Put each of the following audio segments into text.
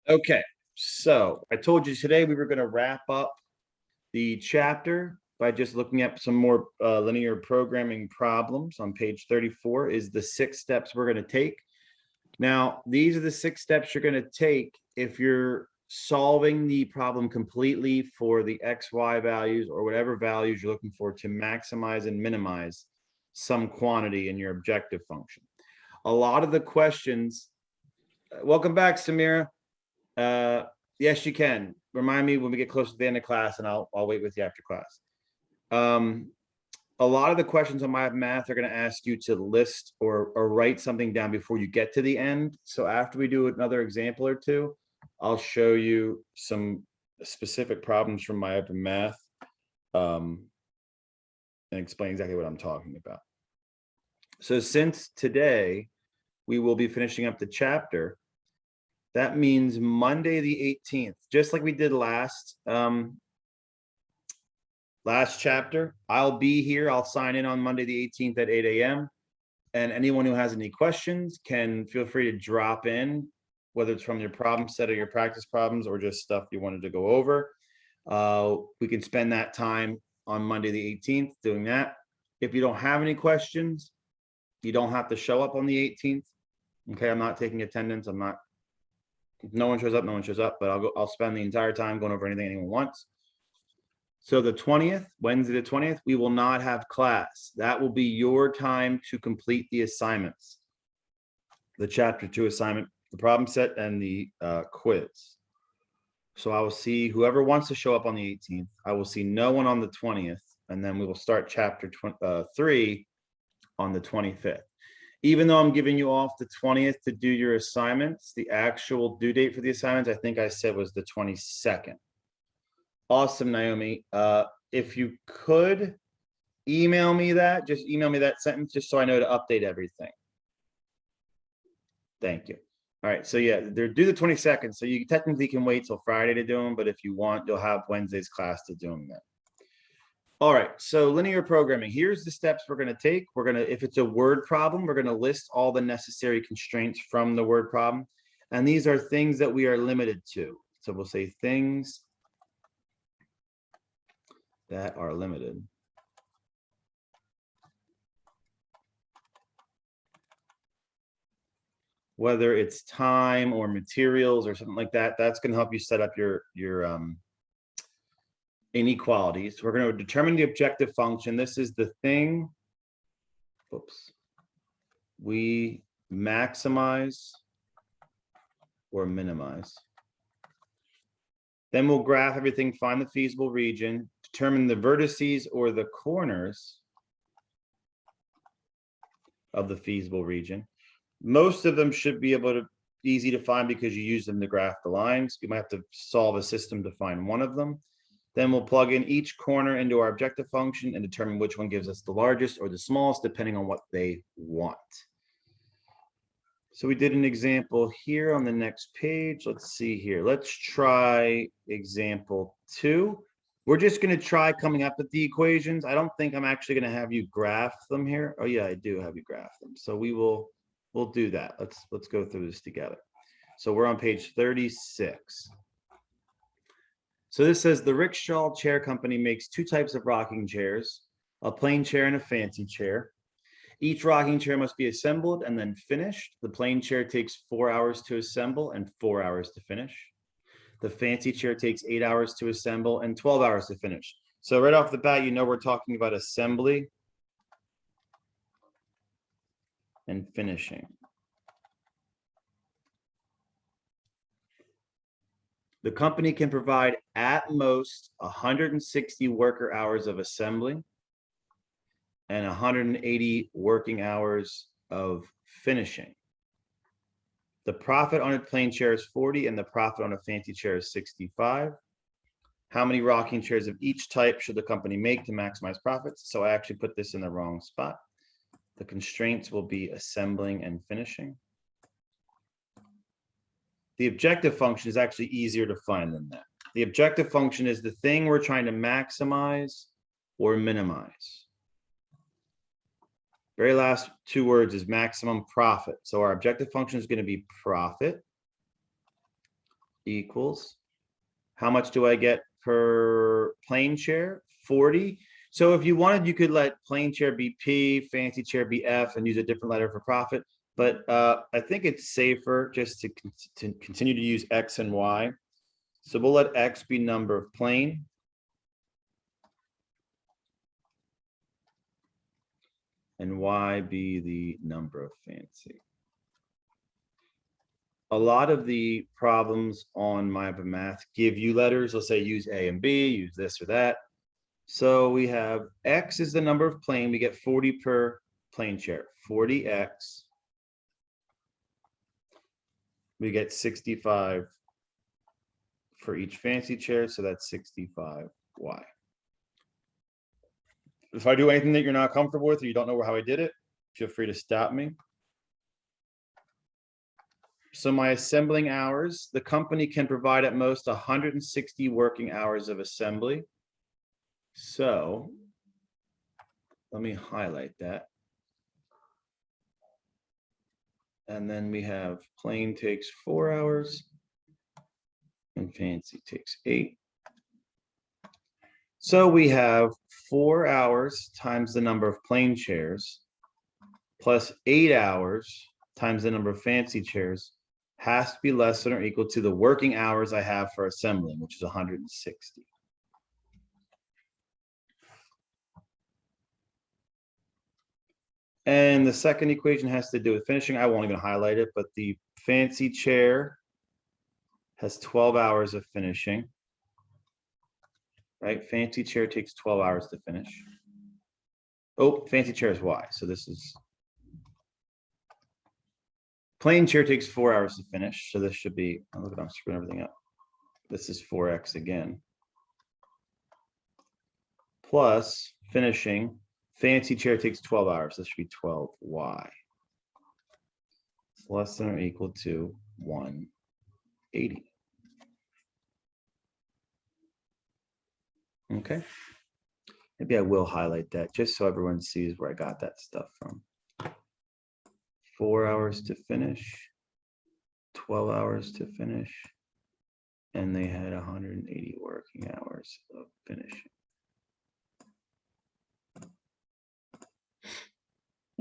Okay, so I told you today we were going to wrap up the chapter by just looking at some more linear programming problems. On page 34 is the 6 steps we're going to take. Now, these are the 6 steps you're going to take if you're solving the problem completely for the x, y values or whatever values you're looking for to maximize and minimize some quantity in your objective function. A lot of the questions, welcome back, Samira. Yes, you can. Remind me when we get close to the end of class, and I'll wait with you after class. A lot of the questions on My Math are going to ask you to list or write something down before you get to the end. So after we do another example or two, I'll show you some specific problems from My Math and explain exactly what I'm talking about. So since today we will be finishing up the chapter, that means Monday the 18th, just like we did last chapter. I'll be here. I'll sign in on Monday the 18th at 8 a.m. And anyone who has any questions can feel free to drop in, whether it's from your problem set or your practice problems or just stuff you wanted to go over. We can spend that time on Monday the 18th doing that. If you don't have any questions, you don't have to show up on the 18th. Okay, I'm not taking attendance. If no one shows up, no one shows up, but I'll spend the entire time going over anything anyone wants. So the 20th, Wednesday the 20th, we will not have class. That will be your time to complete the assignments, the chapter 2 assignment, the problem set, and the quiz. So I will see whoever wants to show up on the 18th. I will see no one on the 20th, and then we will start chapter 3 on the 25th. Even though I'm giving you off the 20th to do your assignments, the actual due date for the assignments, I think I said was the 22nd. Awesome, Naomi. If you could email me that, just email me that sentence just so I know to update everything. Thank you. All right, so yeah, they're due the 22nd, so you technically can wait till Friday to do them, but if you want, you'll have Wednesday's class to do them then. All right, so linear programming. Here's the steps we're going to take. If it's a word problem, we're going to list all the necessary constraints from the word problem. And these are things that we are limited to. So we'll say things that are limited. Whether it's time or materials or something like that, that's going to help you set up your inequalities. We're going to determine the objective function. This is the thing we maximize or minimize. Then we'll graph everything, find the feasible region, determine the vertices or the corners of the feasible region. Most of them should be easy to find because you use them to graph the lines. You might have to solve a system to find one of them. Then we'll plug in each corner into our objective function and determine which one gives us the largest or the smallest, depending on what they want. So we did an example here on the next page. Let's see here. Let's try example 2. We're just going to try coming up with the equations. I don't think I'm actually going to have you graph them here. Oh yeah, I do have you graph them. So we'll do that. Let's go through this together. So we're on page 36. So this says the Rickshaw Chair Company makes 2 types of rocking chairs, a plain chair and a fancy chair. Each rocking chair must be assembled and then finished. The plain chair takes 4 hours to assemble and 4 hours to finish. The fancy chair takes 8 hours to assemble and 12 hours to finish. So right off the bat, you know we're talking about assembly and finishing. The company can provide at most 160 worker hours of assembly and 180 working hours of finishing. The profit on a plain chair is 40 and the profit on a fancy chair is 65. How many rocking chairs of each type should the company make to maximize profits? So I actually put this in the wrong spot. The constraints will be assembling and finishing. The objective function is actually easier to find than that. The objective function is the thing we're trying to maximize or minimize. Very last 2 words is maximum profit. So our objective function is going to be profit equals, how much do I get per plane chair? 40. So if you wanted, you could let plane chair be P, fancy chair be F, and use a different letter for profit. But I think it's safer just to continue to use X and Y. So we'll let X be number of plane. And Y be the number of fancy. A lot of the problems on My Math give you letters. They'll say use A and B, use this or that. So we have X is the number of plane. We get 40 per plane chair. 40X. We get 65 for each fancy chair. So that's 65Y. If I do anything that you're not comfortable with or you don't know how I did it, feel free to stop me. So my assembling hours, the company can provide at most 160 working hours of assembly. So let me highlight that. And then we have plain takes 4 hours and fancy takes 8. So we have 4 hours times the number of plain chairs plus 8 hours times the number of fancy chairs has to be less than or equal to the working hours I have for assembling, which is 160. And the second equation has to do with finishing. I won't even highlight it, but the fancy chair has 12 hours of finishing. Right? Fancy chair takes 12 hours to finish. Oh, fancy chair is Y. So this is plain chair takes 4 hours to finish. So this should be, oh, look at, I'm screwing everything up. This is 4X again. Plus finishing, fancy chair takes 12 hours. This should be 12Y. It's less than or equal to 180. Okay. Maybe I will highlight that just so everyone sees where I got that stuff from. 4 hours to finish, 12 hours to finish, and they had 180 working hours of finishing.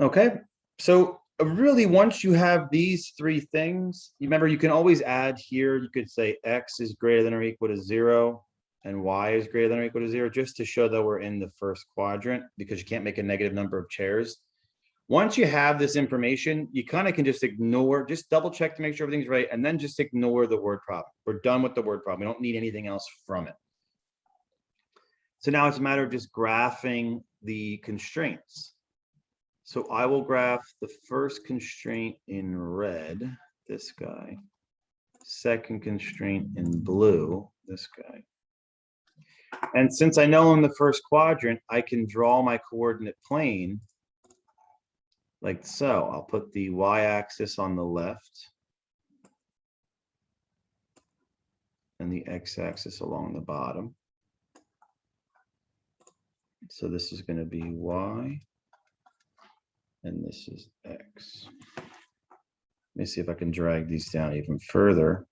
Okay, so really once you have these three things, remember you can always add here, you could say X is greater than or equal to 0 and Y is greater than or equal to 0, just to show that we're in the first quadrant, because you can't make a negative number of chairs. Once you have this information, you kind of can just ignore, just double check to make sure everything's right, and then just ignore the word problem. We're done with the word problem. We don't need anything else from it. So now it's a matter of just graphing the constraints. So I will graph the first constraint in red, this guy. Second constraint in blue, this guy. And since I know I'm the first quadrant, I can draw my coordinate plane like so. I'll put the y-axis on the left and the x-axis along the bottom. So this is going to be y, and this is x. Let me see if I can drag these down even further.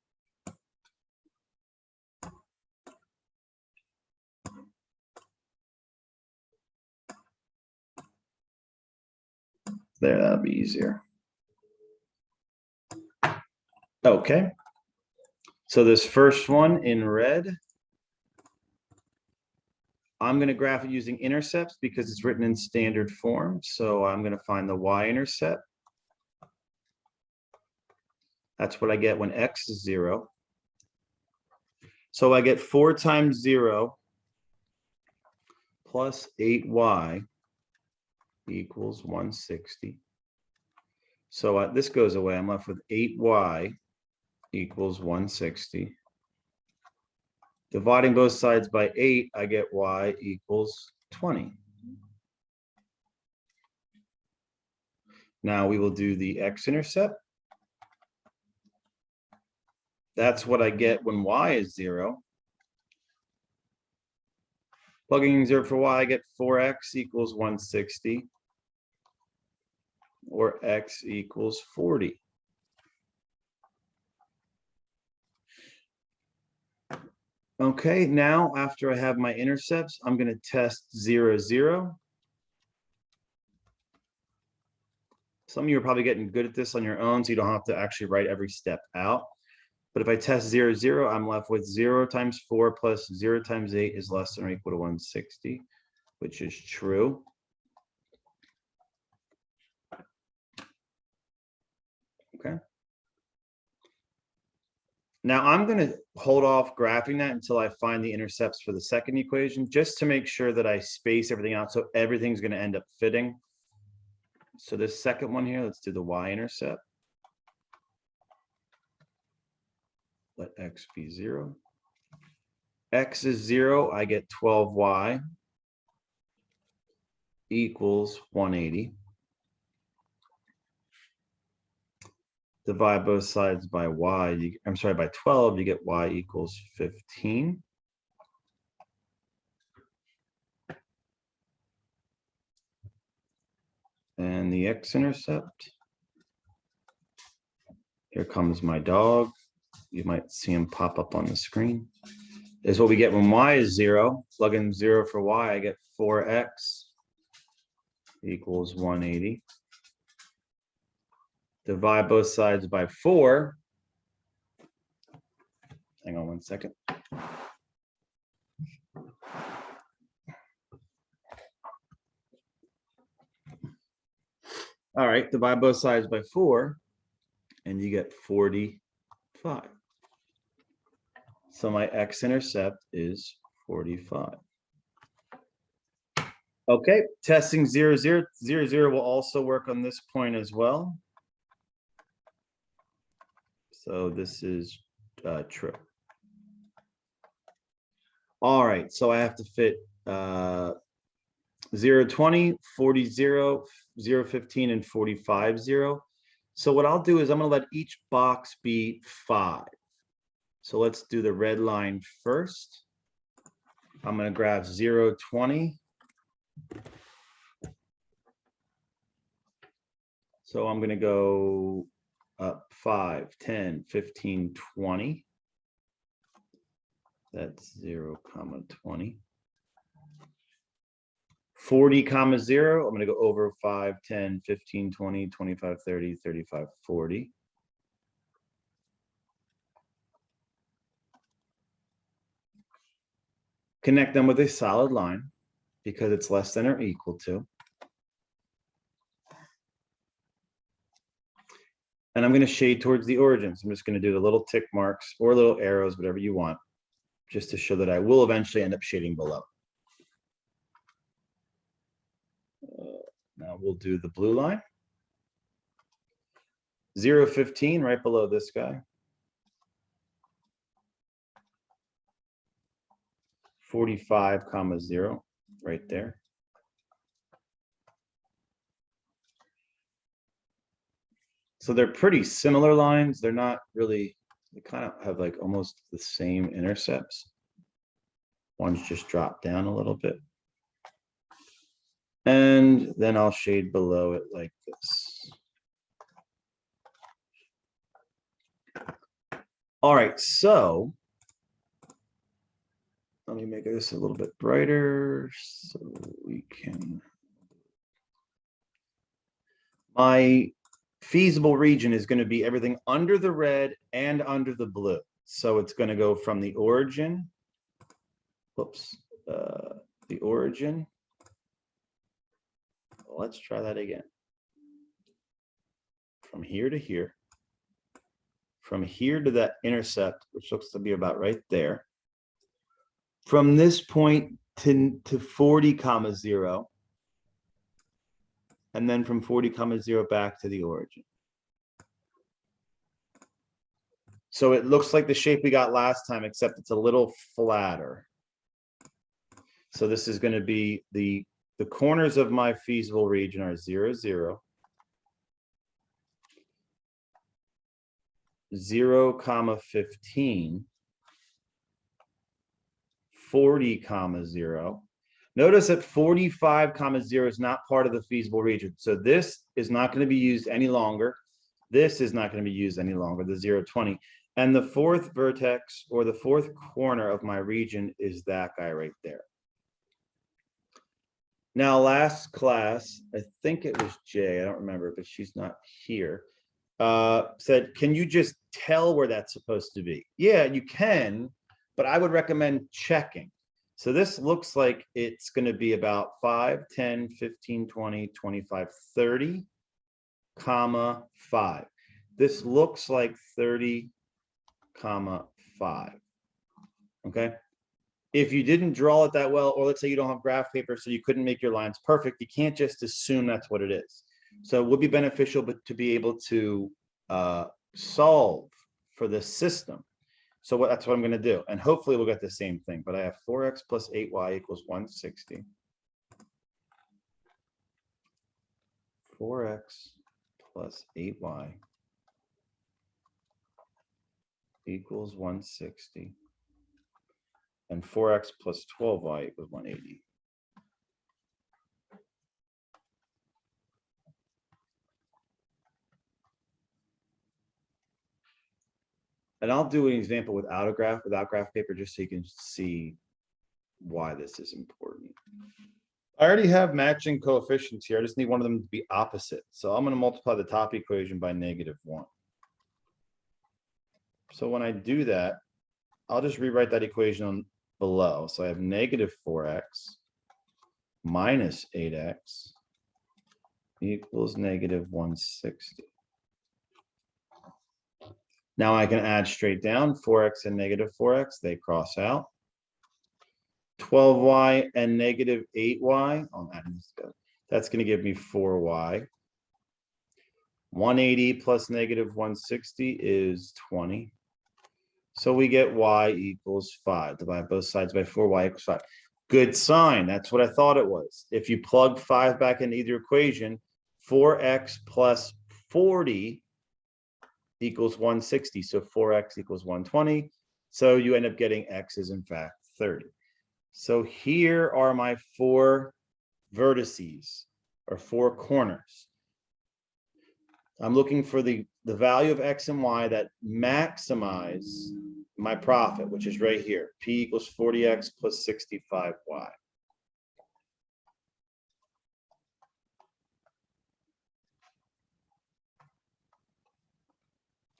There, that'll be easier. Okay. So this first one in red, I'm going to graph it using intercepts because it's written in standard form. So I'm going to find the y-intercept. That's what I get when x is 0. So I get 4 times 0 plus 8y equals 160. So this goes away. I'm left with 8y equals 160. Dividing both sides by 8, I get y equals 20. Now we will do the x-intercept. That's what I get when y is 0. Plugging in 0 for y, I get 4x equals 160, or x equals 40. Okay, now after I have my intercepts, I'm going to test 0, 0. Some of you are probably getting good at this on your own, so you don't have to actually write every step out. But if I test 0, 0, I'm left with 0 times 4 plus 0 times 8 is less than or equal to 160, which is true. Okay. Now I'm going to hold off graphing that until I find the intercepts for the second equation, just to make sure that I space everything out so everything's going to end up fitting. So this second one here, let's do the y-intercept. Let x be 0. X is 0, I get 12y equals 180. Divide both sides by y, I'm sorry, by 12, you get y equals 15. And the x-intercept, here comes my dog. You might see him pop up on the screen. Is what we get when y is 0. Plug in 0 for y, I get 4x equals 180. Divide both sides by 4. Hang on one second. All right, divide both sides by 4, and you get 45. So my x-intercept is 45. Okay, testing 0, 0, 0, 0 will also work on this point as well. So this is true. All right, so I have to fit 0, 20, 40, 0, 0, 15, and 45, 0. So what I'll do is I'm going to let each box be 5. So let's do the red line first. I'm going to graph 0, 20. So I'm going to go up 5, 10, 15, 20. That's 0, 20. 40, 0. I'm going to go over 5, 10, 15, 20, 25, 30, 35, 40. Connect them with a solid line because it's less than or equal to. And I'm going to shade towards the origins. I'm just going to do the little tick marks or little arrows, whatever you want, just to show that I will eventually end up shading below. Now we'll do the blue line. 0, 15, right below this guy. 45, 0, right there. So they're pretty similar lines. They're not really, they kind of have like almost the same intercepts. One's just dropped down a little bit. And then I'll shade below it like this. All right, so let me make this a little bit brighter so we can. My feasible region is going to be everything under the red and under the blue. So it's going to go from the origin. Whoops, the origin. Let's try that again. From here to here. From here to that intercept, which looks to be about right there. From this point to 40, 0. And then from 40, 0 back to the origin. So it looks like the shape we got last time, except it's a little flatter. So this is going to be the corners of my feasible region are 0, 0. 0, 15. 40, 0. Notice that 45, 0 is not part of the feasible region. So this is not going to be used any longer. This is not going to be used any longer, the 0, 20. And the fourth vertex or the fourth corner of my region is that guy right there. Now, last class, I think it was Jay, I don't remember, but she's not here, said, can you just tell where that's supposed to be? Yeah, you can, but I would recommend checking. So this looks like it's going to be about 5, 10, 15, 20, 25, 30, comma 5. This looks like 30, comma 5. Okay. If you didn't draw it that well, or let's say you don't have graph paper, so you couldn't make your lines perfect, you can't just assume that's what it is. So it would be beneficial, but to be able to solve for the system. So that's what I'm going to do. And hopefully we'll get the same thing. But I have 4x plus 8y equals 160. 4x plus 8y equals 160. And 4x plus 12y equals 180. And I'll do an example without graph paper, just so you can see why this is important. I already have matching coefficients here. I just need one of them to be opposite. So I'm going to multiply the top equation by -1. So when I do that, I'll just rewrite that equation below. So I have -4x minus 8x equals -160. Now I can add straight down 4x and -4x, they cross out. 12y and -8y, I'm adding this together. That's going to give me 4y. 180 plus -160 is 20. So we get y equals 5. Divide both sides by 4, y equals 5. Good sign. That's what I thought it was. If you plug 5 back into either equation, 4x plus 40 equals 160. So 4x equals 120. So you end up getting x is in fact 30. So here are my 4 vertices or 4 corners. I'm looking for the value of x and y that maximize my profit, which is right here. P equals 40x plus 65y.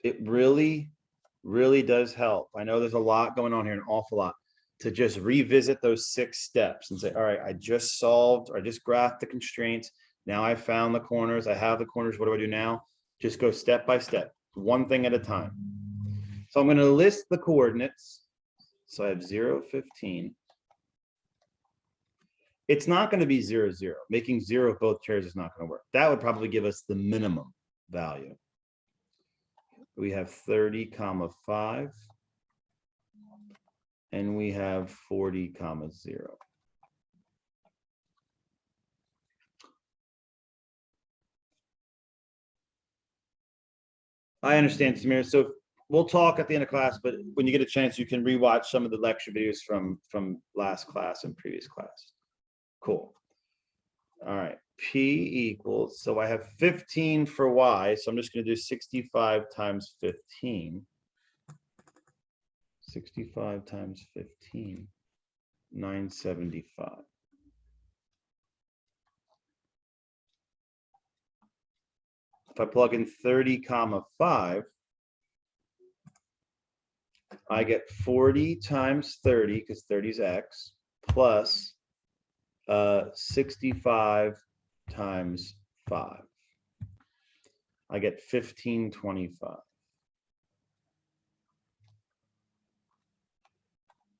It really, really does help. I know there's a lot going on here, an awful lot, to just revisit those 6 steps and say, all right, I just solved, or I just graphed the constraints. Now I found the corners. I have the corners. What do I do now? Just go step by step, one thing at a time. So I'm going to list the coordinates. So I have 0, 15. It's not going to be 0, 0. Making 0 of both chairs is not going to work. That would probably give us the minimum value. We have 30, comma 5. And we have 40, comma 0. I understand, Samir. So we'll talk at the end of class, but when you get a chance, you can rewatch some of the lecture videos from last class and previous class. Cool. All right. P equals, so I have 15 for y. So I'm just going to do 65 times 15. 65 times 15, 975. If I plug in 30, comma 5, I get 40 times 30, because 30 is x, plus 65 times 5. I get 1525.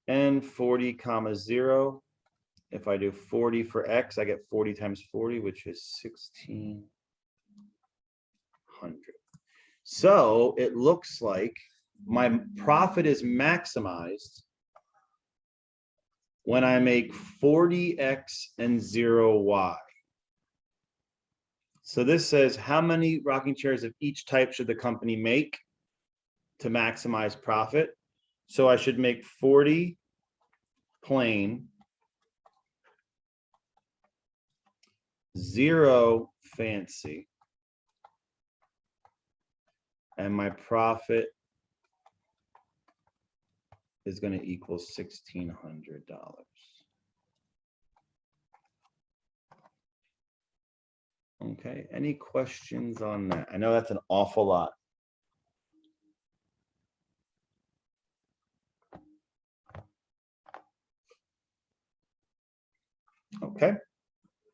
And 40, comma 0. If I do 40 for x, I get 40 times 40, which is 1600. So it looks like my profit is maximized when I make 40x and 0y. So this says how many rocking chairs of each type should the company make to maximize profit? So I should make 40 plain, 0 fancy, and my profit is going to equal $1,600. Okay, any questions on that? I know that's an awful lot. Okay,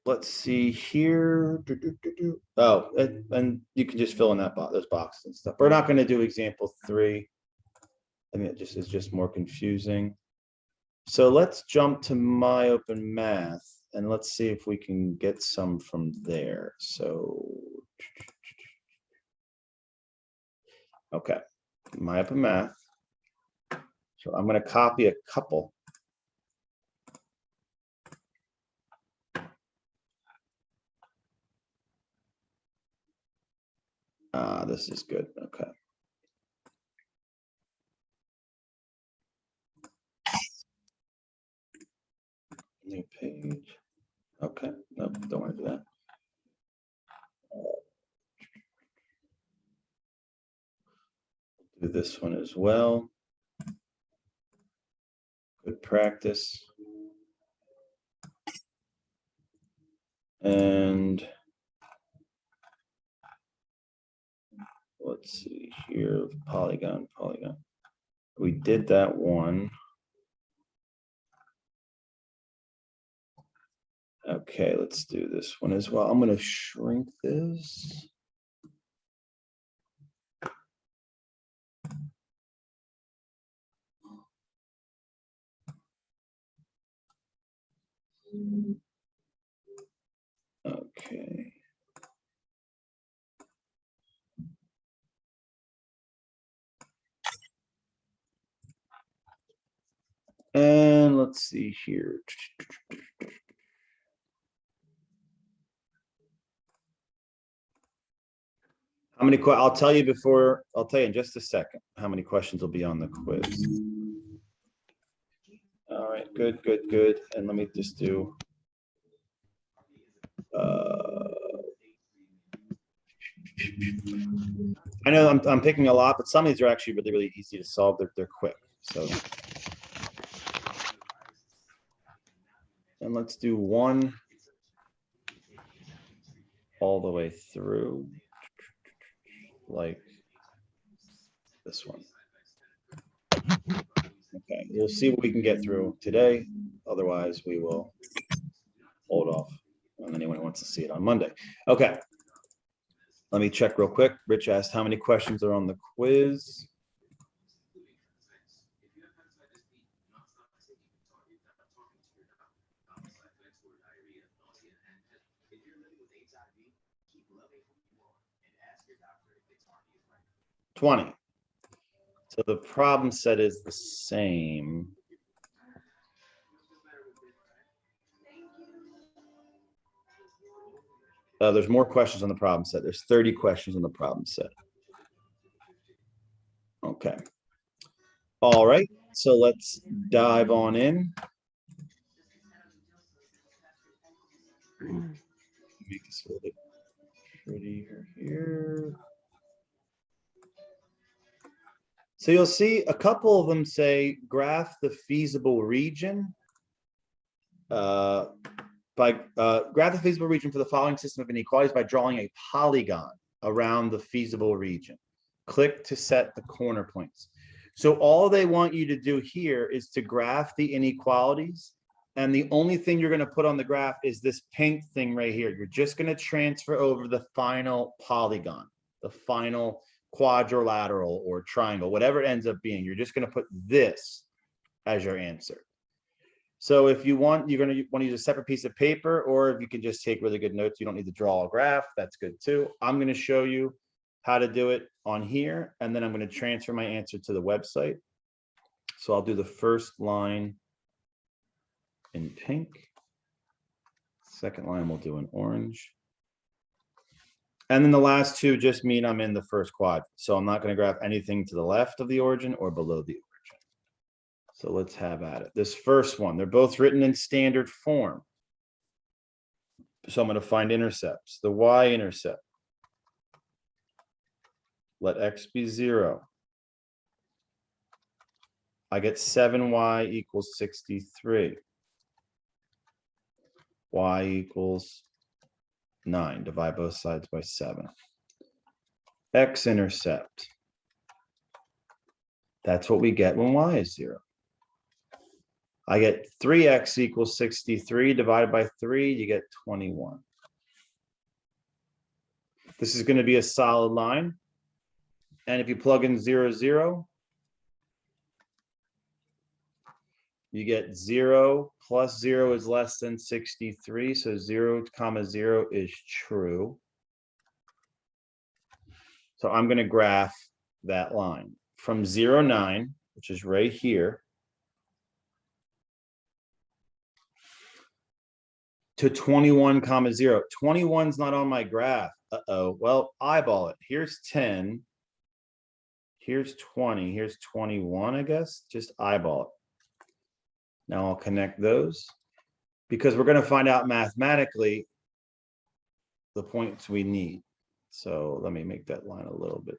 let's see here. Oh, and you can just fill in that box, those boxes and stuff. We're not going to do example 3. I mean, it just is just more confusing. So let's jump to my open math and let's see if we can get some from there. So, okay, my open math. So I'm going to copy a couple. This is good. Okay. New page. Okay. Nope, don't want to do that. Do this one as well. Good practice. And let's see here, polygon. We did that one. Okay, let's do this one as well. I'm going to shrink this. Okay. And let's see here. How many I'll tell you in just a second how many questions will be on the quiz. All right, good. And let me just do I know I'm picking a lot, but some of these are actually really easy to solve. They're quick. So, and let's do one all the way through, like this one. Okay, we'll see what we can get through today. Otherwise, we will hold off on anyone who wants to see it on Monday. Okay. Let me check real quick. Rich asked how many questions are on the quiz. $20. So the problem set is the same. There's more questions on the problem set. There's 30 questions on the problem set. Okay. All right. So let's dive on in. Make this a little bit prettier here. So you'll see a couple of them say graph the feasible region. Graph the feasible region for the following system of inequalities by drawing a polygon around the feasible region. Click to set the corner points. So all they want you to do here is to graph the inequalities. And the only thing you're going to put on the graph is this pink thing right here. You're just going to transfer over the final polygon, the final quadrilateral or triangle, whatever it ends up being. You're just going to put this as your answer. So if you want, you're going to want to use a separate piece of paper, or if you can just take really good notes, you don't need to draw a graph. That's good too. I'm going to show you how to do it on here, and then I'm going to transfer my answer to the website. So I'll do the first line in pink. Second line we'll do in orange. And then the last two just mean I'm in the first quadrant. So I'm not going to graph anything to the left of the origin or below the origin. So let's have at it. This first one, they're both written in standard form. So I'm going to find intercepts. The y-intercept. Let x be 0. I get 7y equals 63. Y equals 9. Divide both sides by 7. X-intercept. That's what we get when y is 0. I get 3x equals 63. Divided by 3, you get 21. This is going to be a solid line. And if you plug in 0, 0, you get 0 plus 0 is less than 63. So 0, 0 is true. So I'm going to graph that line from 0, 9, which is right here, to 21, 0. 21's not on my graph. Uh-oh. Well, eyeball it. Here's 10. Here's 20. Here's 21, I guess. Just eyeball it. Now I'll connect those because we're going to find out mathematically the points we need. So let me make that line a little bit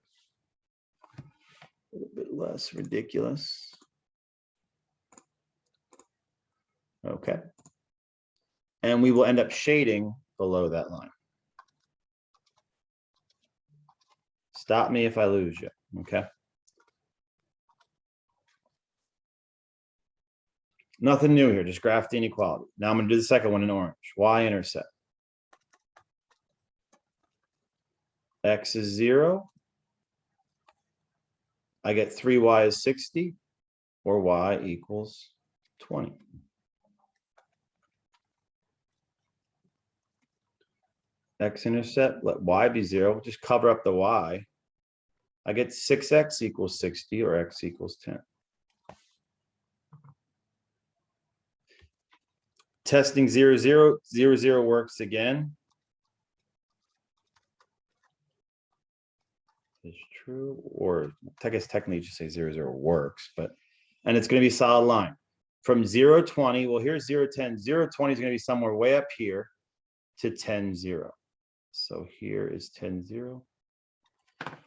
less ridiculous. Okay. And we will end up shading below that line. Stop me if I lose you, okay? Nothing new here, just graph the inequality. Now I'm going to do the second one in orange. Y-intercept. X is 0. I get 3y is 60, or y equals 20. X-intercept, let y be 0. Just cover up the y. I get 6x equals 60, or x equals 10. Testing 0, 0. 0, 0 works again. Is true, or I guess technically you should say 0, 0 works, but, and it's going to be solid line. From 0, 20, well, here's 0, 10. 0, 20 is going to be somewhere way up here to 10, 0. So here is 10, 0.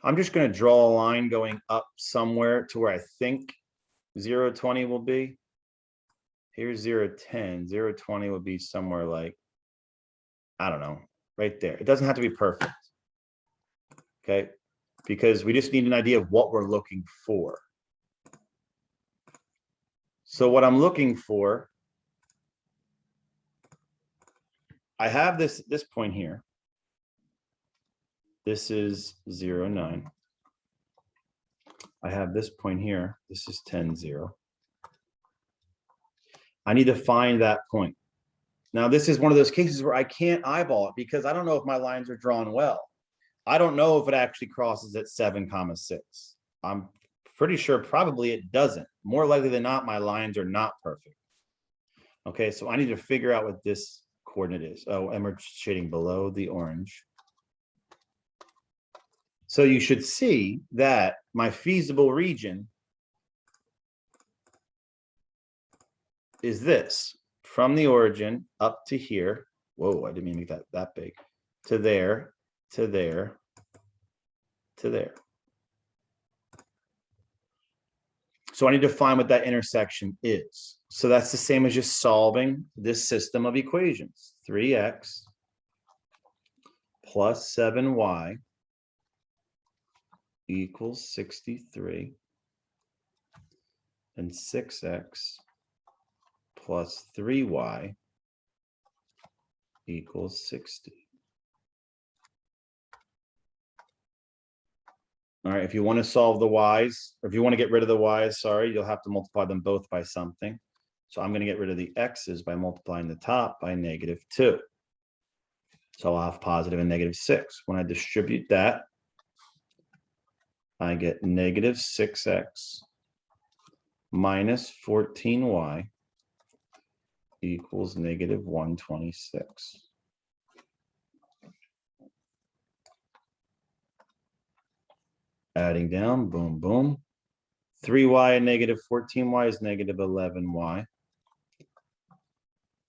I'm just going to draw a line going up somewhere to where I think 0, 20 will be. Here's 0, 10. 0, 20 will be somewhere like, I don't know, right there. It doesn't have to be perfect. Okay. Because we just need an idea of what we're looking for. So what I'm looking for, I have this point here. This is 0, 9. I have this point here. This is 10, 0. I need to find that point. Now, this is one of those cases where I can't eyeball it because I don't know if my lines are drawn well. I don't know if it actually crosses at 7, 6. I'm pretty sure probably it doesn't. More likely than not, my lines are not perfect. Okay, so I need to figure out what this coordinate is. Oh, and we're shading below the orange. So you should see that my feasible region is this. From the origin up to here. Whoa, I didn't mean to make that big. To there, to there, to there. So I need to find what that intersection is. So that's the same as just solving this system of equations. 3x plus 7y equals 63, and 6x plus 3y equals 60. All right, if you want to solve the y's, or if you want to get rid of the y's, sorry, you'll have to multiply them both by something. So I'm going to get rid of the x's by multiplying the top by -2. So I'll have positive and -6. When I distribute that, I get -6x minus 14y equals -126. Adding down, boom, boom. 3y and -14y is -11y.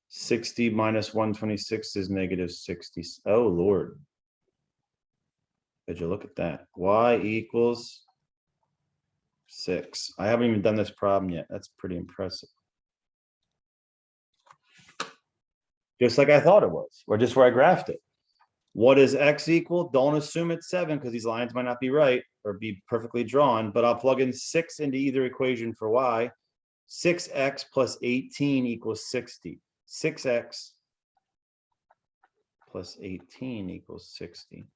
60 minus 126 is -60. Oh, Lord. Did you look at that? Y equals 6. I haven't even done this problem yet. That's pretty impressive. Just like I thought it was, or just where I graphed it. What is x equal? Don't assume it's 7 because these lines might not be right or be perfectly drawn, but I'll plug in 6 into either equation for y. 6x plus 18 equals 60. 6x plus 18 equals 60.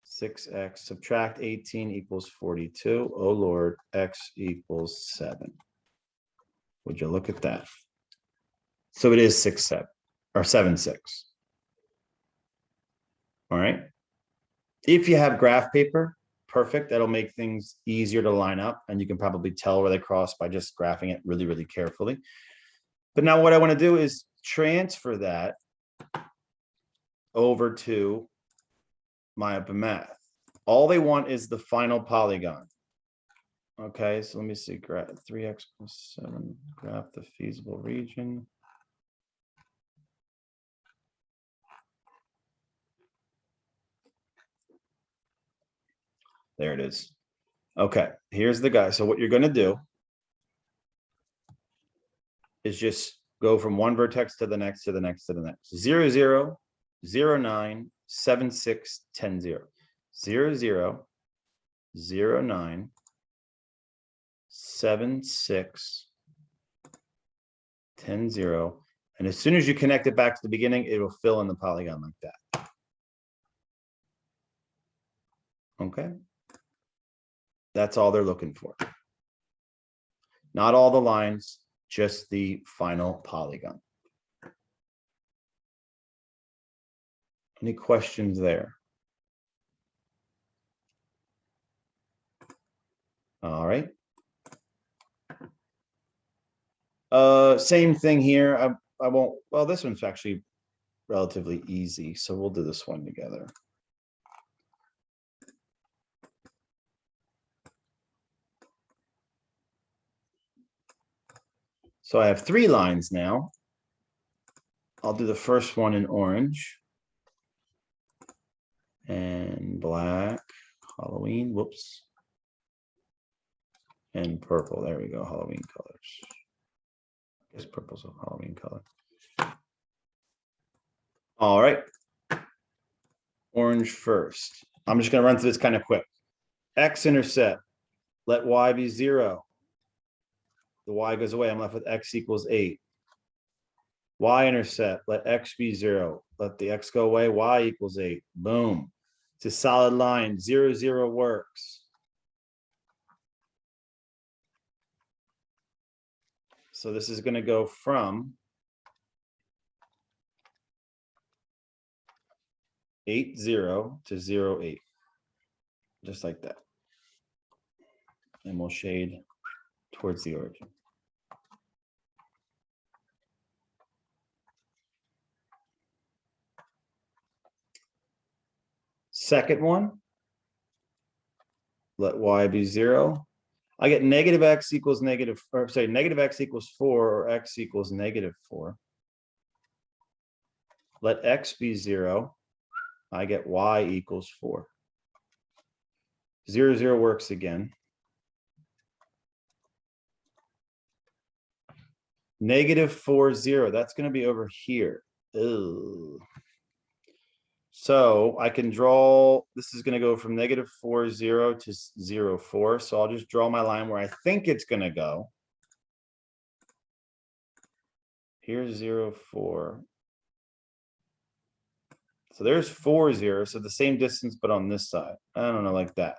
6x subtract 18 equals 42. Oh Lord, x equals 7. Would you look at that? So it is 6, 7, or 7, 6. All right. If you have graph paper, perfect. That'll make things easier to line up, and you can probably tell where they cross by just graphing it really, really carefully. But now what I want to do is transfer that over to my open math. All they want is the final polygon. Okay, so let me see. Graph 3x plus 7, graph the feasible region. There it is. Okay, here's the guy. So what you're going to do is just go from one vertex to the next, to the next, to the next. 0, 0, 0, 9, 7, 6, 10, 0. 0, 0, 0, 9, 7, 6, 10, 0. And as soon as you connect it back to the beginning, it will fill in the polygon like that. Okay. That's all they're looking for. Not all the lines, just the final polygon. Any questions there? All right. Same thing here. I won't, well, this one's actually relatively easy, so we'll do this one together. So I have 3 lines now. I'll do the first one in orange and black, Halloween, whoops, and purple. There we go, Halloween colors. I guess purple's a Halloween color. All right. Orange first. I'm just going to run through this kind of quick. X-intercept. Let y be 0. The y goes away. I'm left with x equals 8. Y-intercept. Let x be 0. Let the x go away. Y equals 8. Boom. It's a solid line. 0, 0 works. So this is going to go from 8, 0 to 0, 8. Just like that. And we'll shade towards the origin. Second one, let y be 0. I get negative x equals negative, or sorry, negative x equals 4, or x equals negative 4. Let x be 0. I get y equals 4. 0, 0 works again. Negative 4, 0. That's going to be over here. Ugh. So I can draw, this is going to go from negative 4, 0 to 0, 4. So I'll just draw my line where I think it's going to go. Here's 0, 4. So there's 4, 0. So the same distance, but on this side. I don't know, like that.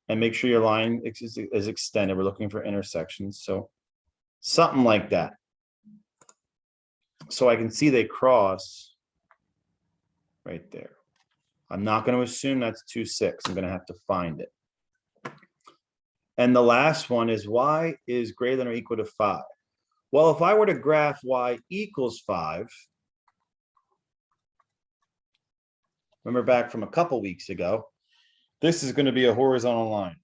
And make sure your line is extended. We're looking for intersections. So something like that. So I can see they cross right there. I'm not going to assume that's 2, 6. I'm going to have to find it. And the last one is y is greater than or equal to 5. Well, if I were to graph y equals 5, remember back from a couple weeks ago, this is going to be a horizontal line.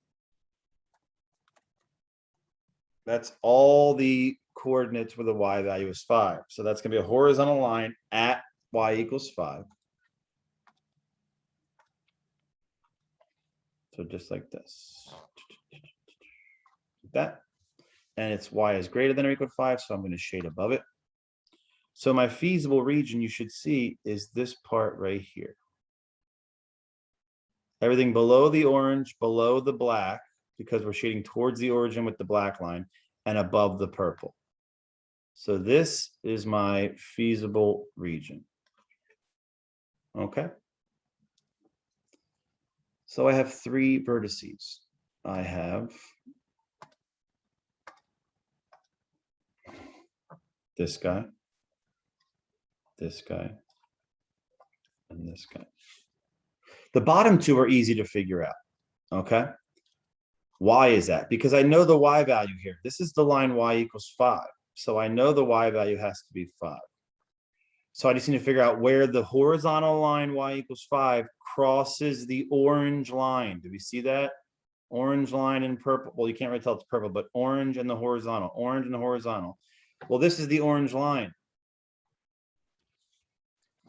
That's all the coordinates where the y value is 5. So that's going to be a horizontal line at y equals 5. So just like this. Like that. And it's y is greater than or equal to 5, so I'm going to shade above it. So my feasible region you should see is this part right here. Everything below the orange, below the black, because we're shading towards the origin with the black line, and above the purple. So this is my feasible region. Okay. So I have 3 vertices. I have this guy, and this guy. The bottom 2 are easy to figure out. Okay. Why is that? Because I know the y value here. This is the line y equals 5. So I know the y value has to be 5. So I just need to figure out where the horizontal line y equals 5 crosses the orange line. Do we see that? Orange line in purple. Well, you can't really tell it's purple, but orange and the horizontal. Orange and the horizontal. Well, this is the orange line.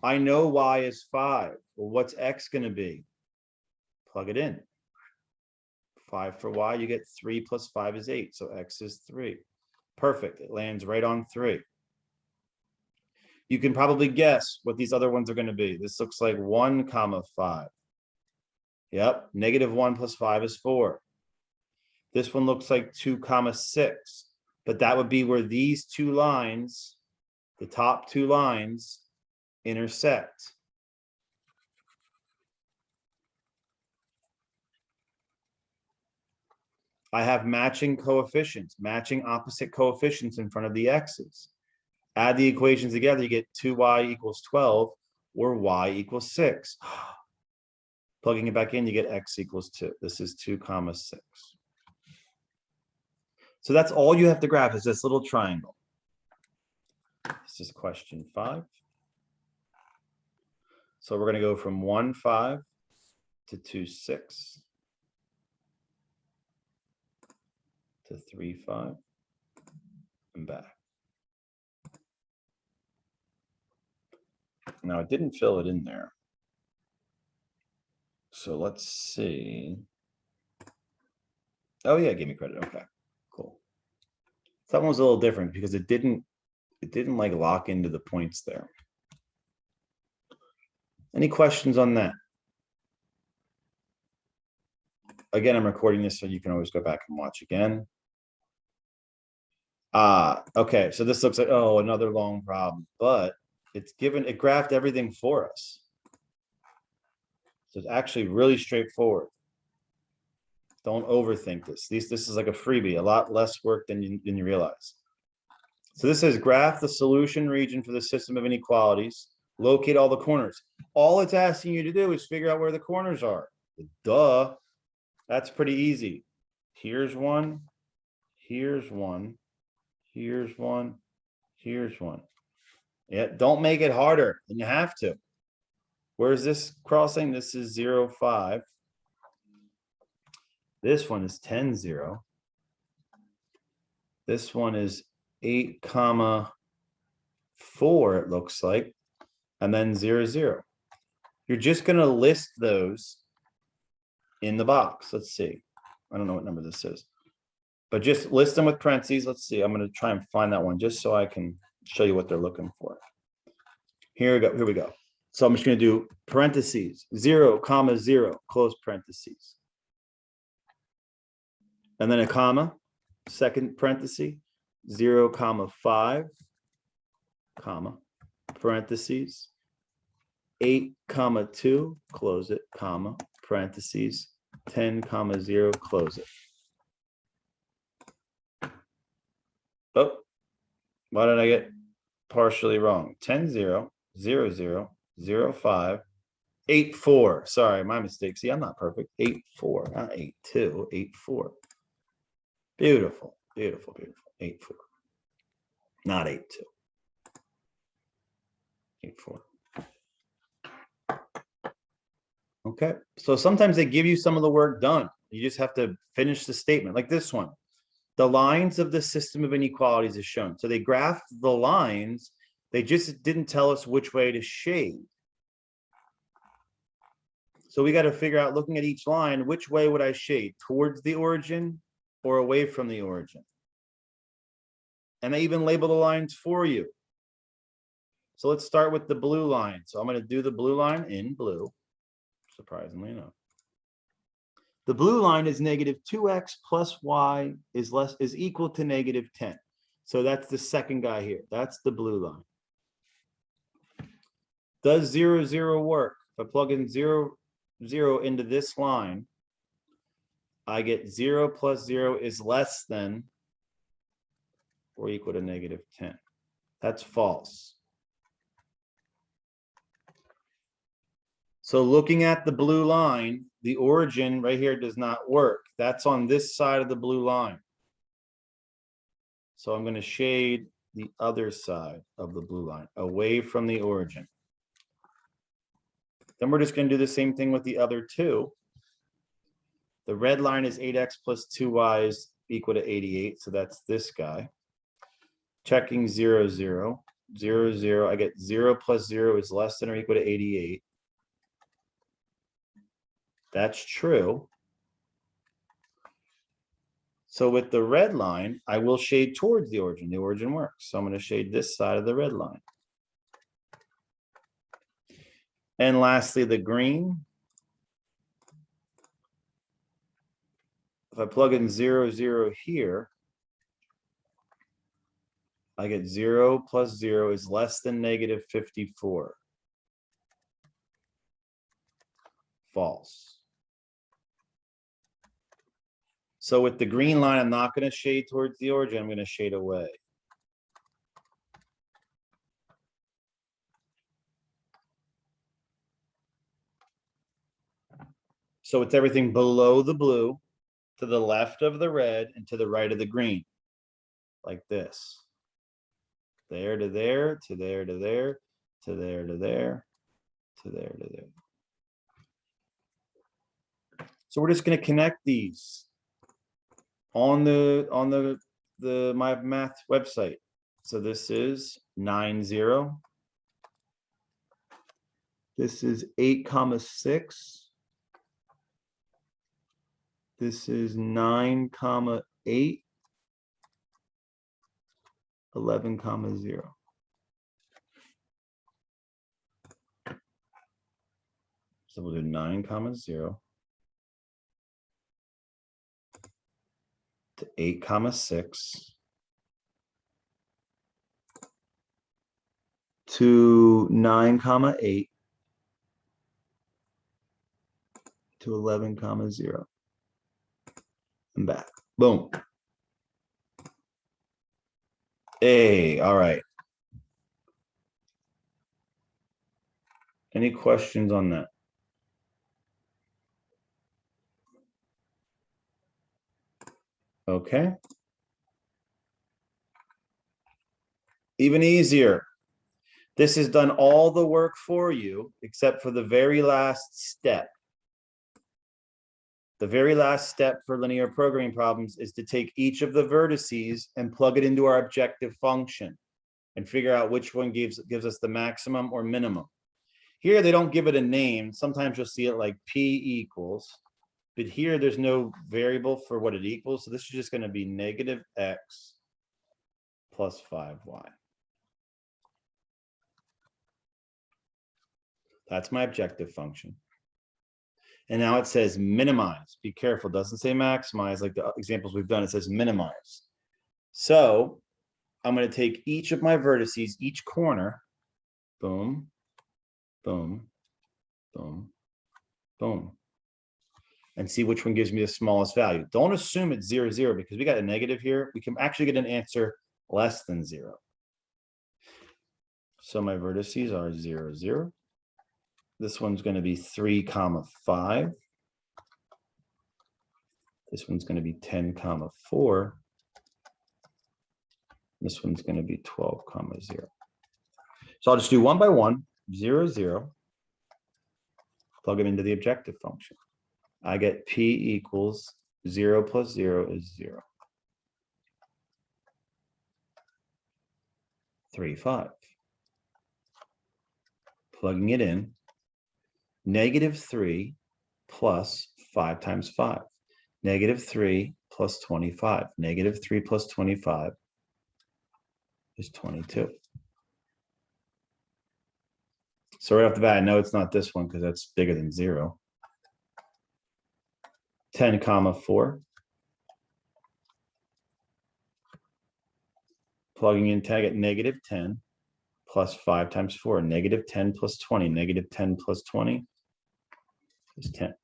I know y is 5. Well, what's x going to be? Plug it in. 5 for y, you get 3 plus 5 is 8. So x is 3. Perfect. It lands right on 3. You can probably guess what these other ones are going to be. This looks like 1, 5. Yep. -1 plus 5 is 4. This one looks like 2, 6. But that would be where these 2 lines, the top 2 lines, intersect. I have matching coefficients, matching opposite coefficients in front of the x's. Add the equations together, you get 2y equals 12 or y equals 6. Plugging it back in, you get x equals 2. This is 2, 6. So that's all you have to graph is this little triangle. This is question 5. So we're going to go from 1, 5 to 2, 6 to 3, 5 and back. Now I didn't fill it in there. So let's see. Oh yeah, give me credit. Okay, cool. That one was a little different because it didn't like lock into the points there. Any questions on that? Again, I'm recording this so you can always go back and watch again. Okay, so this looks like, oh, another long problem, but it graphed everything for us. So it's actually really straightforward. Don't overthink this. This is like a freebie, a lot less work than you realize. So this says graph the solution region for the system of inequalities, locate all the corners. All it's asking you to do is figure out where the corners are. Duh. That's pretty easy. Here's one, here's one, here's one, here's one. Yeah, don't make it harder than you have to. Where's this crossing? This is 0, 5. This one is 10, 0. This one is 8, 4, it looks like, and then 0, 0. You're just going to list those in the box. Let's see. I don't know what number this is, but just list them with parentheses. Let's see. I'm going to try and find that one just so I can show you what they're looking for. Here we go. Here we go. So I'm just going to do parentheses, 0, 0, close parentheses. And then a comma, second parenthesis, 0, 5, comma, parentheses, 8, 2, close it, comma, parentheses, 10, 0, close it. Oh, why did I get partially wrong? 10, 0, 0, 0, 0, 5, 8, 4. Sorry, my mistake. See, I'm not perfect. 8, 4, not 8, 2, 8, 4. Beautiful, beautiful, beautiful. 8, 4. Not 8, 2. 8, 4. Okay, so sometimes they give you some of the work done. You just have to finish the statement, like this one. The lines of the system of inequalities is shown. So they graphed the lines. They just didn't tell us which way to shade. So we got to figure out, looking at each line, which way would I shade? Towards the origin or away from the origin? And I even label the lines for you. So let's start with the blue line. So I'm going to do the blue line in blue, surprisingly enough. The blue line is negative 2x plus y is equal to negative 10. So that's the second guy here. That's the blue line. Does 0, 0 work? If I plug in 0, 0 into this line, I get 0 plus 0 is less than or equal to negative 10. That's false. So looking at the blue line, the origin right here does not work. That's on this side of the blue line. So I'm going to shade the other side of the blue line, away from the origin. Then we're just going to do the same thing with the other two. The red line is 8x plus 2y is equal to 88. So that's this guy. Checking 0, 0, 0, 0. I get 0 plus 0 is less than or equal to 88. That's true. So with the red line, I will shade towards the origin. The origin works. So I'm going to shade this side of the red line. And lastly, the green. If I plug in 0, 0 here, I get 0 plus 0 is less than negative 54. False. So with the green line, I'm not going to shade towards the origin. I'm going to shade away. So it's everything below the blue, to the left of the red, and to the right of the green. Like this. There to there, to there to there, to there to there, to there to there. So we're just going to connect these on the my math website. So this is 9, 0. This is 8, 6. This is 9, 8. 11, 0. So we'll do 9, 0 to 8, 6 to 9, 8 to 11, 0 and back. Boom. Hey, all right. Any questions on that? Okay. Even easier. This has done all the work for you, except for the very last step. The very last step for linear programming problems is to take each of the vertices and plug it into our objective function and figure out which one gives us the maximum or minimum. Here, they don't give it a name. Sometimes you'll see it like P equals, but here there's no variable for what it equals. So this is just going to be negative X plus 5Y. That's my objective function. And now it says minimize. Be careful. It doesn't say maximize like the examples we've done. It says minimize. So I'm going to take each of my vertices, each corner, boom, boom, boom, boom, and see which one gives me the smallest value. Don't assume it's 0, 0 because we got a negative here. We can actually get an answer less than 0. So my vertices are 0, 0. This one's going to be 3, 5. This one's going to be 10, 4. This one's going to be 12, 0. So I'll just do one by one, 0, 0. Plug them into the objective function. I get P equals 0 plus 0 is 0. 3, 5. Plugging it in. Negative 3 plus 5 times 5. Negative 3 plus 25. Negative 3 plus 25 is 22. So right off the bat, I know it's not this one because that's bigger than 0. 10 comma 4. Plugging in tag at negative 10 plus 5 times 4. Negative 10 plus 20. Negative 10 plus 20 is 10.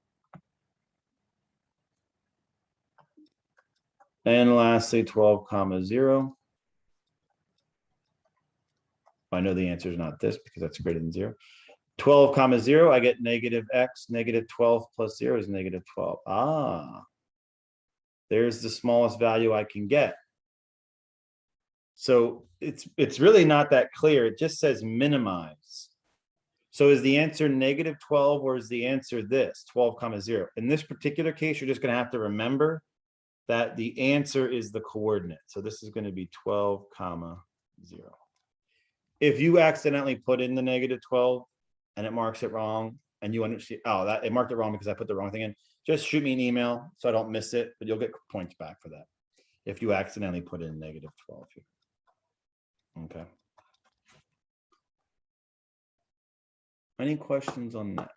And lastly, 12 comma 0. I know the answer is not this because that's greater than 0. 12 comma 0, I get negative x. Negative 12 plus 0 is negative 12. Ah, there's the smallest value I can get. So it's really not that clear. It just says minimize. So is the answer negative 12 or is the answer this, 12 comma 0? In this particular case, you're just going to have to remember that the answer is the coordinate. So this is going to be 12 comma 0. If you accidentally put in the negative 12 and it marks it wrong and you understand, oh, that it marked it wrong because I put the wrong thing in, just shoot me an email so I don't miss it, but you'll get points back for that if you accidentally put in negative 12 here. Okay. Any questions on that?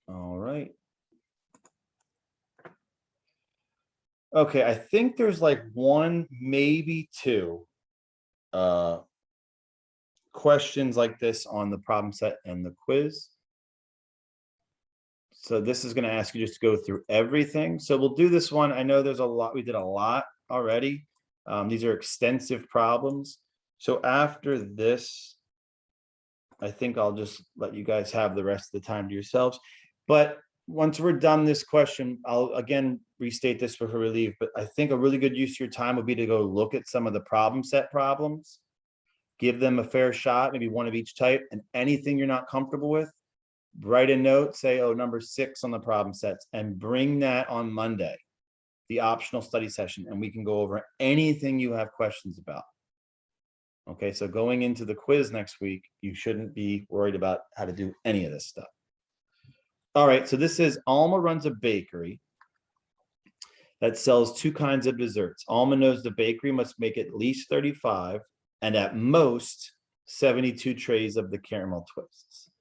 All right. Okay, I think there's like one, maybe two questions like this on the problem set and the quiz. So this is going to ask you just to go through everything. So we'll do this one. I know there's a lot. We did a lot already. These are extensive problems. So after this, I think I'll just let you guys have the rest of the time to yourselves. But once we're done this question, I'll again restate this before we leave. But I think a really good use of your time would be to go look at some of the problem set problems, give them a fair shot, maybe one of each type, and anything you're not comfortable with, write a note, say, oh, number 6 on the problem sets, and bring that on Monday, the optional study session, and we can go over anything you have questions about. Okay, so going into the quiz next week, you shouldn't be worried about how to do any of this stuff. All right, so this is Alma runs a bakery that sells 2 kinds of desserts. Alma knows the bakery must make at least 35 and at most 72 trays of the caramel twists.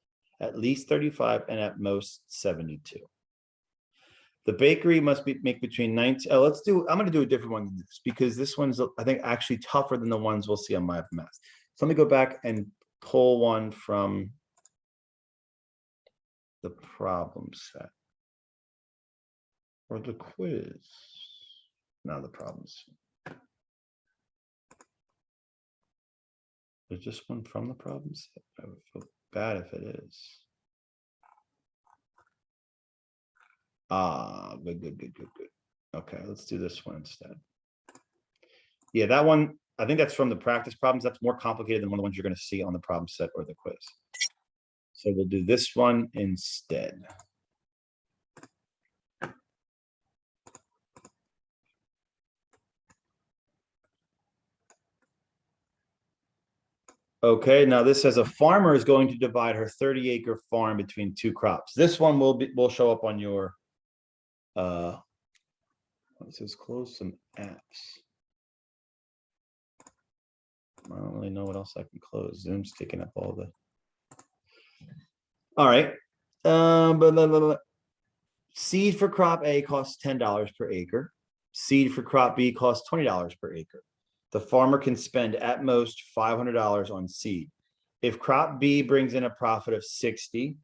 At least 35 and at most 72. The bakery must make between 19. Oh, I'm going to do a different one than this because this one's, I think, actually tougher than the ones we'll see on My Math. So let me go back and pull one from the problem set or the quiz. Now the problems. There's just one from the problem set. I would feel bad if it is. Ah, good. Okay, let's do this one instead. Yeah, that one, I think that's from the practice problems. That's more complicated than one of the ones you're going to see on the problem set or the quiz. So we'll do this one instead. Okay, now this says a farmer is going to divide her 30-acre farm between 2 crops. This one will show up on your it says close some apps. I don't really know what else I can close. Zoom's taking up all the. All right. Seed for crop A costs $10 per acre. Seed for crop B costs $20 per acre. The farmer can spend at most $500 on seed. If crop B brings in a profit of 60,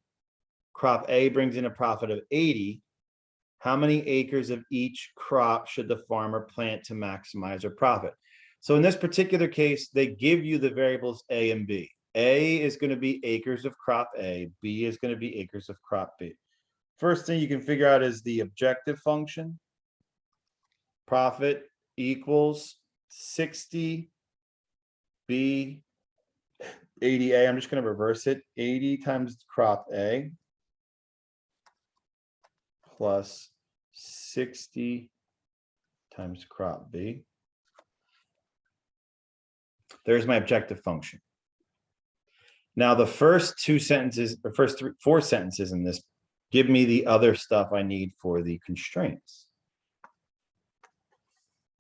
crop A brings in a profit of 80, how many acres of each crop should the farmer plant to maximize her profit? So in this particular case, they give you the variables A and B. A is going to be acres of crop A. B is going to be acres of crop B. First thing you can figure out is the objective function. Profit equals 60 B 80A. I'm just going to reverse it. 80 times crop A plus 60 times crop B. There's my objective function. Now, the first two sentences, the first four sentences in this give me the other stuff I need for the constraints.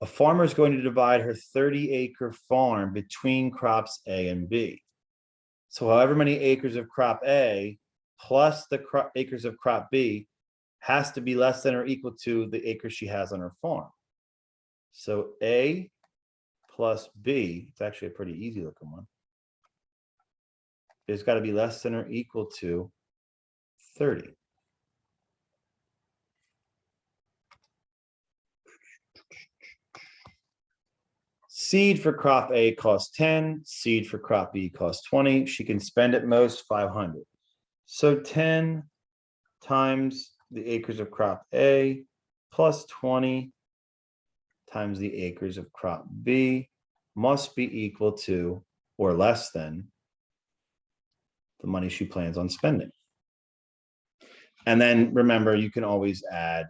A farmer is going to divide her 30-acre farm between crops A and B. So however many acres of crop A plus the acres of crop B has to be less than or equal to the acres she has on her farm. So A plus B, it's actually a pretty easy looking one. It's got to be less than or equal to 30. Seed for crop A costs 10, seed for crop B costs 20. She can spend at most 500. So 10 times the acres of crop A plus 20 times the acres of crop B must be equal to or less than the money she plans on spending. And then remember, you can always add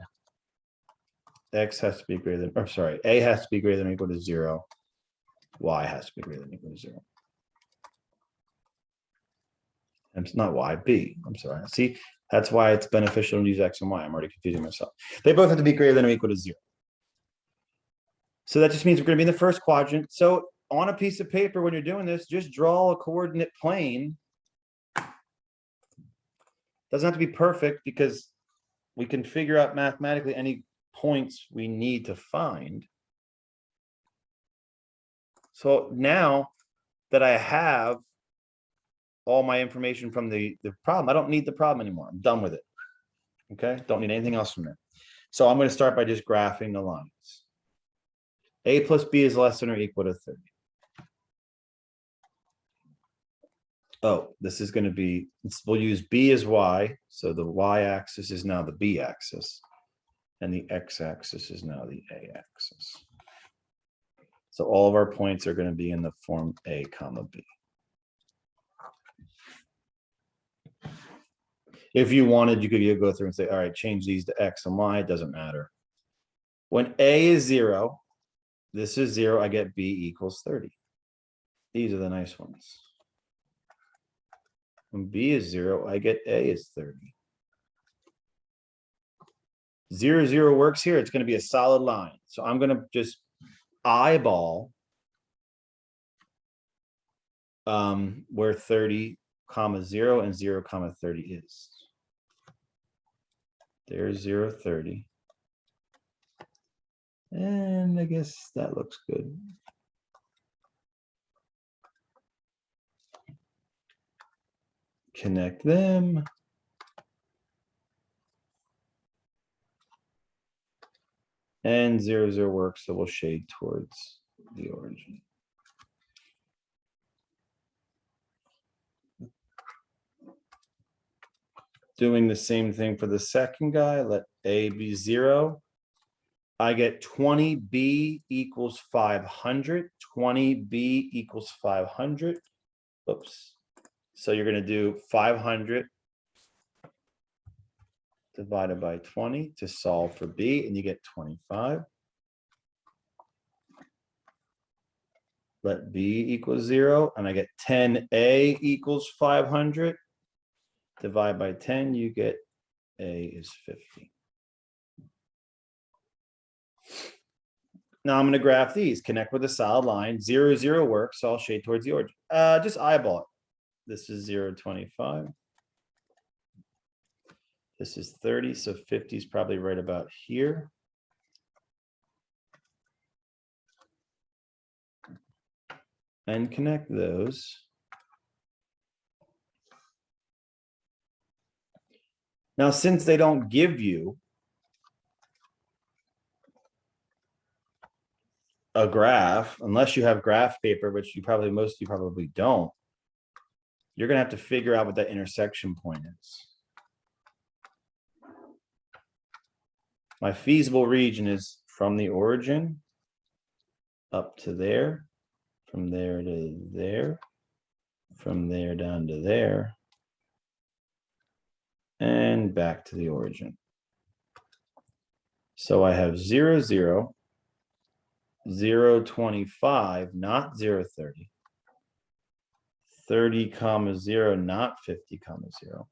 X has to be greater than, or sorry, A has to be greater than or equal to 0. Y has to be greater than or equal to 0. And it's not Y, B. I'm sorry. See, that's why it's beneficial to use X and Y. I'm already confusing myself. They both have to be greater than or equal to 0. So that just means we're going to be in the first quadrant. So on a piece of paper, when you're doing this, just draw a coordinate plane. Doesn't have to be perfect because we can figure out mathematically any points we need to find. So now that I have all my information from the problem, I don't need the problem anymore. I'm done with it. Okay, don't need anything else from it. So I'm going to start by just graphing the lines. A plus B is less than or equal to 30. Oh, this is going to be, we'll use B as Y. So the Y-axis is now the B-axis. And the X-axis is now the A-axis. So all of our points are going to be in the form A comma B. If you wanted, you could go through and say, all right, change these to X and Y. It doesn't matter. When A is 0, this is 0, I get B equals 30. These are the nice ones. When B is 0, I get A is 30. 0, 0 works here. It's going to be a solid line. So I'm going to just eyeball where 30 comma 0 and 0 comma 30 is. There's 0, 30. And I guess that looks good. Connect them. And 0, 0 works, so we'll shade towards the origin. Doing the same thing for the second guy, let A be 0. I get 20B equals 500. 20B equals 500. Oops. So you're going to do 500 divided by 20 to solve for B, and you get 25. Let B equal 0, and I get 10A equals 500. Divide by 10, you get A is 50. Now I'm going to graph these, connect with a solid line. 0, 0 works, so I'll shade towards the origin. Just eyeball it. This is 0, 25. This is 30, so 50 is probably right about here. And connect those. Now, since they don't give you a graph, unless you have graph paper, which most of you probably don't, you're going to have to figure out what that intersection point is. My feasible region is from the origin up to there, from there to there, from there down to there, and back to the origin. So I have 0, 0, 0, 25, not 0, 30. 30 comma 0, not 50 comma 0.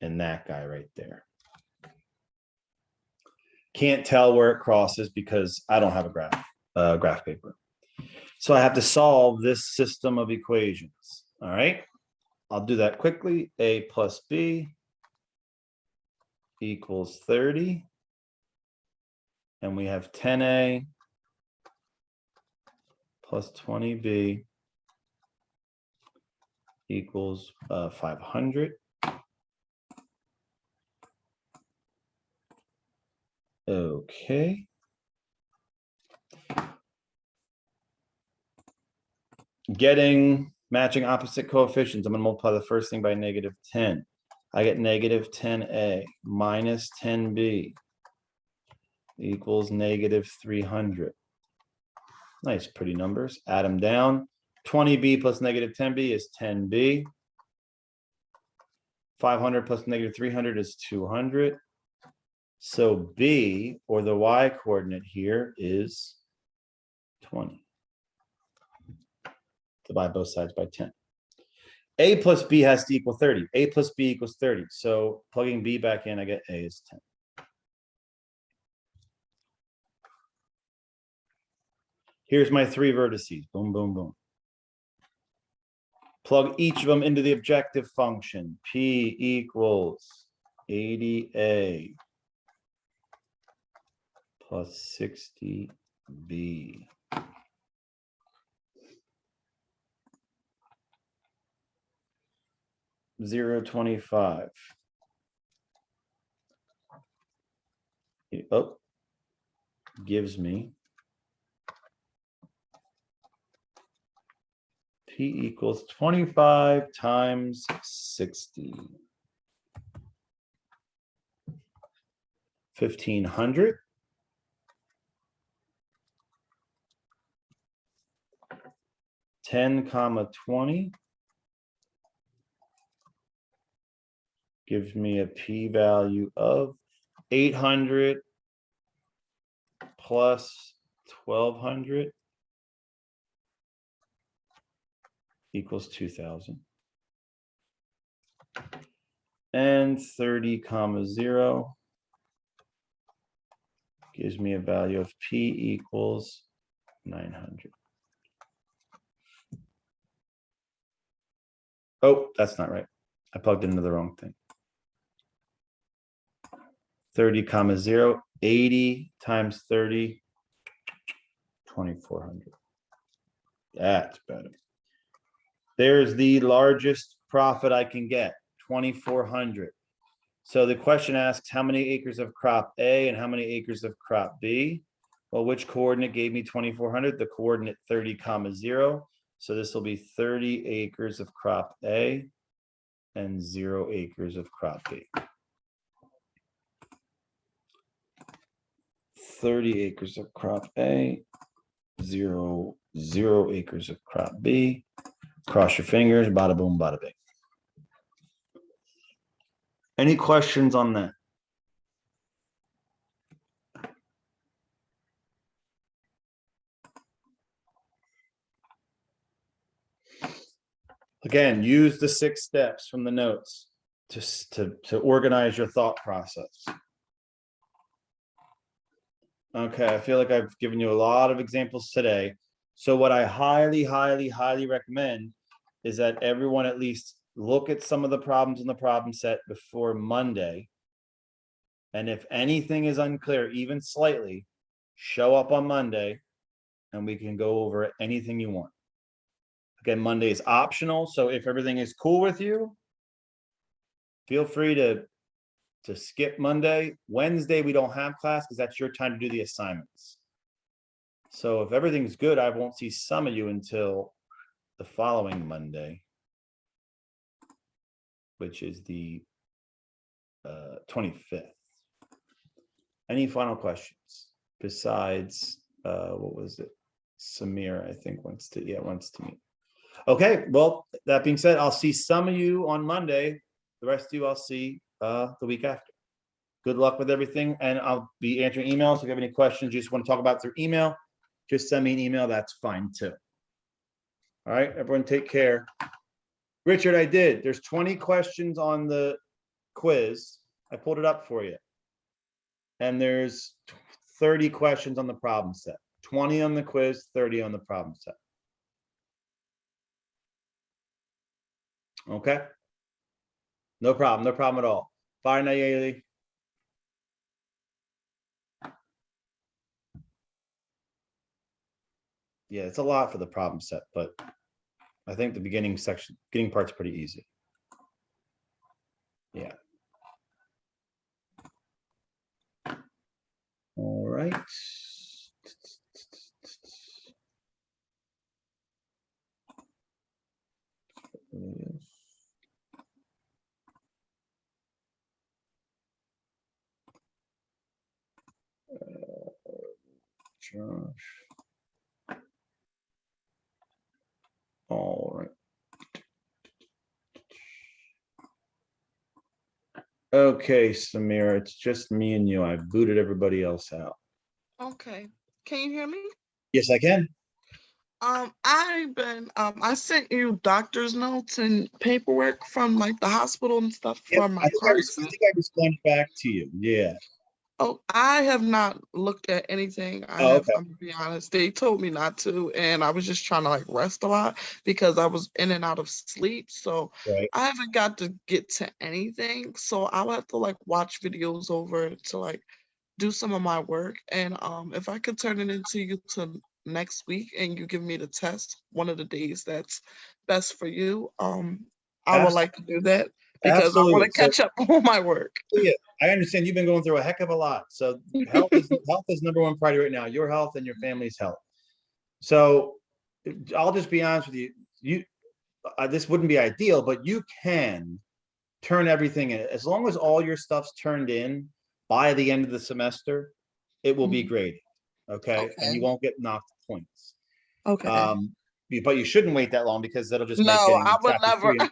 And that guy right there. Can't tell where it crosses because I don't have a graph paper. So I have to solve this system of equations. All right. I'll do that quickly. A plus B equals 30. And we have 10A plus 20B equals 500. Okay. Getting matching opposite coefficients. I'm going to multiply the first thing by -10. I get -10A minus 10B equals -300. Nice, pretty numbers. Add them down. 20B plus -10B is 10B. 500 plus -300 is 200. So B, or the Y coordinate here, is 20. Divide both sides by 10. A plus B has to equal 30. A plus B equals 30. So plugging B back in, I get A is 10. Here's my 3 vertices. Boom, boom, boom. Plug each of them into the objective function. P equals 80A plus 60B. $0.25. Oh, gives me P equals 25 times 60. 1,500. $10, 20 gives me a p-value of 800 plus 1,200 equals 2,000. And 30, 0 gives me a value of p equals 900. Oh, that's not right. I plugged into the wrong thing. 30, 0, 80 times 30, 2,400. That's better. There's the largest profit I can get, 2,400. So the question asks how many acres of crop A and how many acres of crop B? Well, which coordinate gave me 2,400? The coordinate 30, 0. So this will be 30 acres of crop A and 0 acres of crop B. 30 acres of crop A, 0 acres of crop B. Cross your fingers, bada boom, bada bing. Any questions on that? Again, use the 6 steps from the notes to organize your thought process. Okay, I feel like I've given you a lot of examples today. So what I highly, highly, highly recommend is that everyone at least look at some of the problems in the problem set before Monday. And if anything is unclear, even slightly, show up on Monday and we can go over anything you want. Again, Monday is optional. So if everything is cool with you, feel free to skip Monday. Wednesday, we don't have class because that's your time to do the assignments. So if everything's good, I won't see some of you until the following Monday, which is the 25th. Any final questions besides, what was it? Samir, I think wants to meet. Okay, well, that being said, I'll see some of you on Monday. The rest of you I'll see the week after. Good luck with everything, and I'll be answering emails. If you have any questions you just want to talk about through email, just send me an email. That's fine too. All right, everyone take care. Richard, I did. There's 20 questions on the quiz. I pulled it up for you. And there's 30 questions on the problem set. 20 on the quiz, 30 on the problem set. Okay? No problem at all. Bye, Nayeli. Yeah, it's a lot for the problem set, but I think the beginning part's pretty easy. Yeah. All right. Josh. All right. Okay, Samira, it's just me and you. I booted everybody else out. Okay. Can you hear me? Yes, I can. I sent you doctor's notes and paperwork from like the hospital and stuff Yep, from my I car think accident. I responded back to you. Yeah. Oh, I have not looked at anything. Oh, okay. I'm gonna be honest. They told me not to, and I was just trying to like rest a lot because I was in and out of sleep. So Right. I haven't got to get to anything. So I'll have to like watch videos over to like do some of my work. And if I could turn it into you to next week and you give me the test one of the days that's best for you, I would like to do that because I want Absolutely. to catch up on my work. Yeah, I understand you've been going through a heck of a lot. So health is number one priority right now. Your health and your family's health. So I'll just be honest with you. This wouldn't be ideal, but you can turn everything in as long as all your stuff's turned in by the end of the semester. It will be graded, okay? And you won't get knocked points. Okay. But you shouldn't wait that long because that'll just make No, getting I would chapter never. 3 and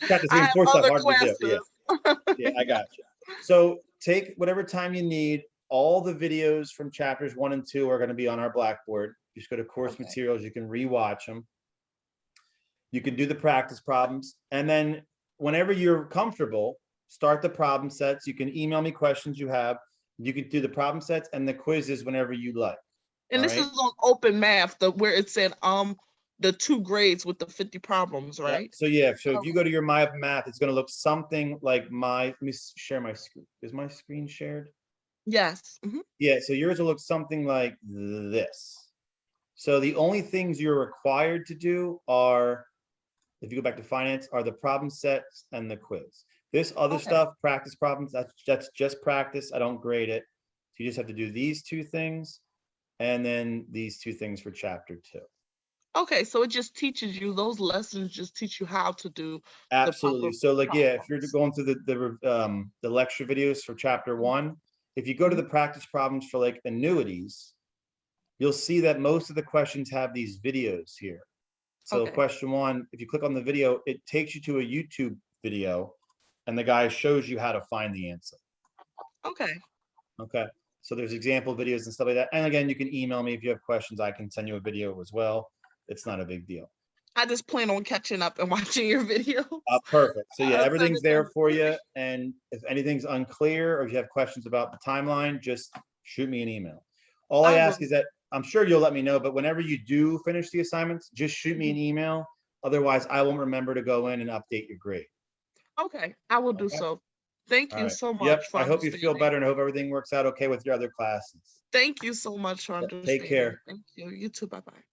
chapter 3 I and have 4 stuff other hard to do. Yeah. classes. Yeah, I got you. So take whatever time you need. All the videos from chapters 1 and 2 are going to be on our Blackboard. Just go to course materials. You can rewatch them. You can do the practice problems. And then whenever you're comfortable, start the problem sets. You can email me questions you have. You can do the problem sets and the quizzes whenever you like. And this is on open math, where it said the 2 grades with the 50 problems, right? So yeah, so if you go to your My Math, it's going to look something like let me share my screen. Is my screen shared? Yes. Yeah, so yours will look something like this. So the only things you're required to do are, if you go back to finance, are the problem sets and the quiz. This other stuff, practice problems, that's just practice. I don't grade it. So you just have to do these 2 things and then these 2 things for chapter 2. Okay, so it just teaches you, those lessons just teach you how to do. Absolutely. So like, yeah, if you're going through the lecture videos for chapter 1, if you go to the practice problems for like annuities, you'll see that most of the questions have these videos here. So question 1, if you click on the video, it takes you to a YouTube video and the guy shows you how to find the answer. Okay. So there's example videos and stuff like that. And again, you can email me if you have questions. I can send you a video as well. It's not a big deal. I just plan on catching up and watching your video. Perfect. So yeah, everything's there for you. And if anything's unclear or if you have questions about the timeline, just shoot me an email. All I ask is that I'm sure you'll let me know, but whenever you do finish the assignments, just shoot me an email. Otherwise, I won't remember to go in and update your grade. Okay, I will do so. Thank you so much. Yep, I hope you feel better and I hope everything works out okay with your other classes. Thank you so much for understanding. Take care. Thank you. You too. Bye-bye.